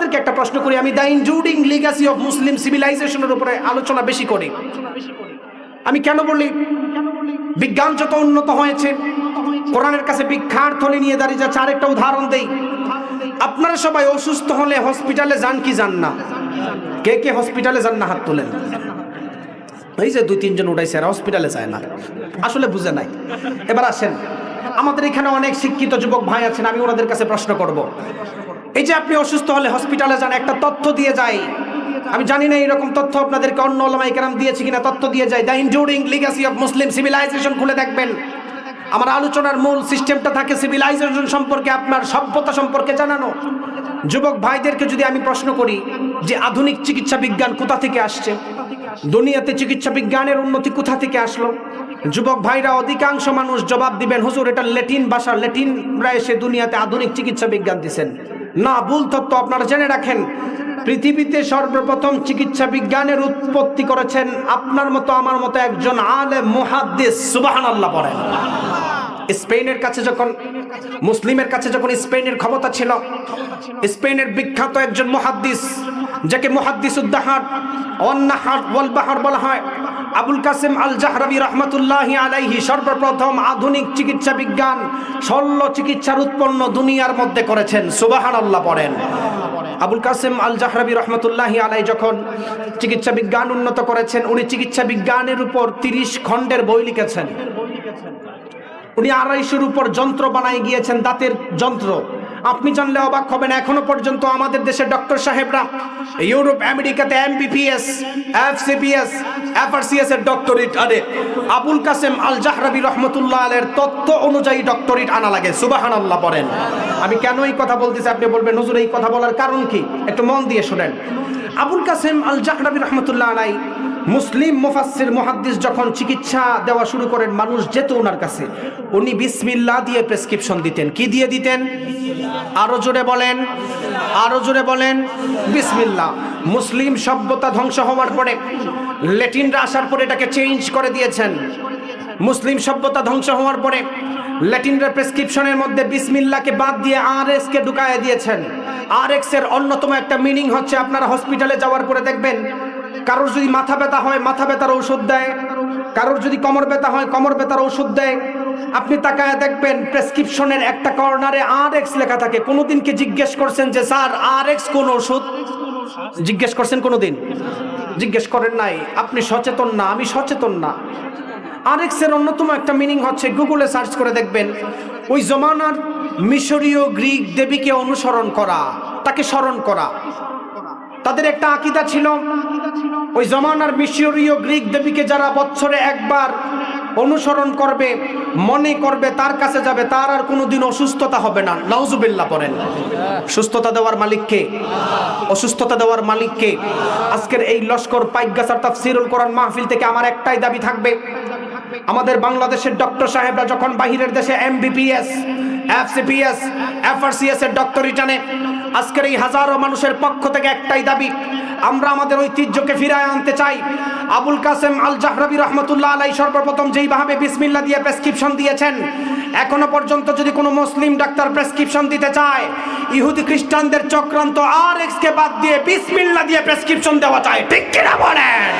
আপনাদেরকে একটা প্রশ্ন করি, আমি দ্য ইনজুডিং লিগ্যাসি অফ মুসলিম সিভিলাইজেশনের উপরে আলোচনা বেশি করি। আমি কেন বলি? বিজ্ঞান যত উন্নত হয়েছে, কোরআনের কাছে ভিক্ষার থলি নিয়ে দাঁড়িয়ে যাচ্ছে। আরেকটা উদাহরণ দেই, আপনারা সবাই অসুস্থ হলে হসপিটালে যান কি যান না? কে কে হসপিটালে যান না? হাত তোলেন। এই যে 2-3 জন উঠাইছে, এরা হসপিটালে যায় না, আসলে বুঝে নাই। এবার আসেন, আমাদের এখানে অনেক শিক্ষিত যুবক ভাই আছেন, আমি ওনাদের কাছে প্রশ্ন করব। এই যে আপনি অসুস্থ হলে হসপিটালে যান, একটা তথ্য দিয়ে যায়, আমি জানি না এরকম তথ্য আপনাদেরকে অন্য ওলামায়ে কেরাম দিয়েছে কিনা, তথ্য দিয়ে যায়। The enduring legacy of Muslim civilisation খুলে দেখবেন। আমার আলোচনার মূল সিস্টেমটা থাকে সিভিলাইজেশন সম্পর্কে, আপনার সভ্যতা সম্পর্কে জানানো। যুবক ভাইদেরকে যদি আমি প্রশ্ন করি যে আধুনিক চিকিৎসা বিজ্ঞান কোথা থেকে আসছে, দুনিয়াতে চিকিৎসা বিজ্ঞানের উন্নতি কোথা থেকে আসলো, যুবক ভাইরা অধিকাংশ মানুষ জবাব দিবেন, হুজুর এটা ল্যাটিন ভাষা, ল্যাটিনরা এসে দুনিয়াতে আধুনিক চিকিৎসা বিজ্ঞান দিচ্ছেন। না, ভুল তথ্য। আপনারা জেনে রাখেন, পৃথিবীতে সর্বপ্রথম চিকিৎসা বিজ্ঞানের উৎপত্তি করেছেন আপনার মতো আমার মতো একজন আলেম মুহাদ্দিস। সুবহানাল্লাহ পড়েন। স্পেনের কাছে যখন, মুসলিমের কাছে যখন স্পেনের ক্ষমতা ছিল, স্পেনের বিখ্যাত একজন মুহাদ্দিস, যাকে মুহাদ্দিসুদ্দাহার ওয়ান নাহার ওয়াল বাহর বলা হয়, আবুল কাসেম আল জাহরাবি রহমাতুল্লাহি আলাইহি সর্বপ্রথম আধুনিক চিকিৎসা বিজ্ঞান, শল্য চিকিৎসার উৎপন্ন দুনিয়ার মধ্যে করেছেন। সুবহানাল্লাহ পড়েন। আবুল কাসেম আল জাহরাবি রহমাতুল্লাহি আলাইহি যখন চিকিৎসা বিজ্ঞান উন্নত করেছেন, উনি চিকিৎসা বিজ্ঞানের উপর 30 খণ্ডের বই লিখেছেন। উনি 250-এর উপর যন্ত্র বানাই গিয়েছেন, দাঁতের যন্ত্র। আপনি জানলে অবাক হবেন, এখনো পর্যন্ত আমাদের দেশের ডক্টর সাহেবরা ইউরোপ আমেরিকাতে এমবিবিএস, এফসিপিএস, এফআরসিএস এর ডক্টরেট আনে। আবুল কাসেম আল জাহরাবি রহমতুল্লাহ আলাইহির তত্ত্ব অনুযায়ী ডক্টরেট আনা লাগে। সুবহানাল্লাহ পড়েন। আমি কেন এই কথা বলতেছি, আপনি বলবেন হুজুর এই কথা বলার কারণ কি? একটু মন দিয়ে শুনেন। আবুল কাসেম আল জাহরাবি রহমতুল্লাহ আলাইহি মুসলিম মুফাসসির মুহাদ্দিস যখন চিকিৎসা দেওয়া শুরু করেন, মানুষ যেত ওনার কাছে, উনি বিসমিল্লাহ দিয়ে প্রেসক্রিপশন দিতেন। কি দিয়ে দিতেন? আরো জোরে বলেন, আরো জোরে বলেন, বিসমিল্লাহ। মুসলিম সভ্যতা ধ্বংস হওয়ার পরে, ল্যাটিনরা আসার পরে এটাকে চেঞ্জ করে দিয়েছেন। মুসলিম সভ্যতা ধ্বংস হওয়ার পরে ল্যাটিনরা প্রেসক্রিপশনের মধ্যে বিসমিল্লাহকে বাদ দিয়ে আরএক্স কে ঢুকায় দিয়েছেন। আরএক্স এর অন্যতম একটা মিনিং হচ্ছে, আপনারা হসপিটালে যাওয়ার পরে দেখবেন, কারোর যদি মাথা ব্যথা হয় মাথা ব্যথার ঔষধ দেয়, কারোর যদি কোমর ব্যথা হয় কোমর ব্যথার ঔষধ দেয়। আপনি তাকায় দেখবেন প্রেসক্রিপশনের একটা কর্নারে আরএক্স লেখা থাকে। কোনোদিন কি জিজ্ঞেস করছেন যে স্যার আরএক্স কোন ওষুধ? জিজ্ঞেস করছেন কোনোদিন? জিজ্ঞেস করেন নাই। আপনি সচেতন না, আমি সচেতন না। আরএক্স এর অন্যতম একটা মিনিং হচ্ছে, গুগলে সার্চ করে দেখবেন, ওই জমানার মিশরীয় গ্রিক দেবীকে অনুসরণ করা, তাকে স্মরণ করা। তাদের একটা আকীদা ছিল, ওই জমানার মিশরীয় গ্রিক দেবীকে যারা বছরে একবার অনুসরণ করবে, মনে করবে, তার কাছে যাবে, তার আর কোনোদিন অসুস্থতা হবে না। নাউজুবিল্লাহ পড়েন। সুস্থতা দেওয়ার মালিক কে? অসুস্থতা দেওয়ার মালিক কে? আজকের এই লস্কর পাইকগাছার তাফসীরুল কোরআন মাহফিল থেকে আমার একটাই দাবি থাকবে, আমাদের বাংলাদেশের ডক্টর সাহেবরা যখন বাহিরের দেশে এমবিবিএস, এফসিপিএস, এফআরসিএস এর ডক্টরেট আনে, আজকের এই হাজারো মানুষের পক্ষ থেকে একটাই দাবি, আমরা আমাদের ঐতিহ্যকে ফিরিয়ে আনতে চাই। আবুল কাসেম আল জাহরাবি রহমতুল্লাহ আলাইহি সর্বপ্রথম যেইভাবে বিসমিল্লাহ দিয়ে প্রেসক্রিপশন দিয়েছেন, এখনো পর্যন্ত যদি কোনো মুসলিম ডাক্তার প্রেসক্রিপশন দিতে চায়, ইহুদি খ্রিস্টানদের চক্রান্ত আরএক্স কে বাদ দিয়ে বিসমিল্লাহ দিয়ে প্রেসক্রিপশন দেওয়া চায়। ঠিক কিনা বলেন?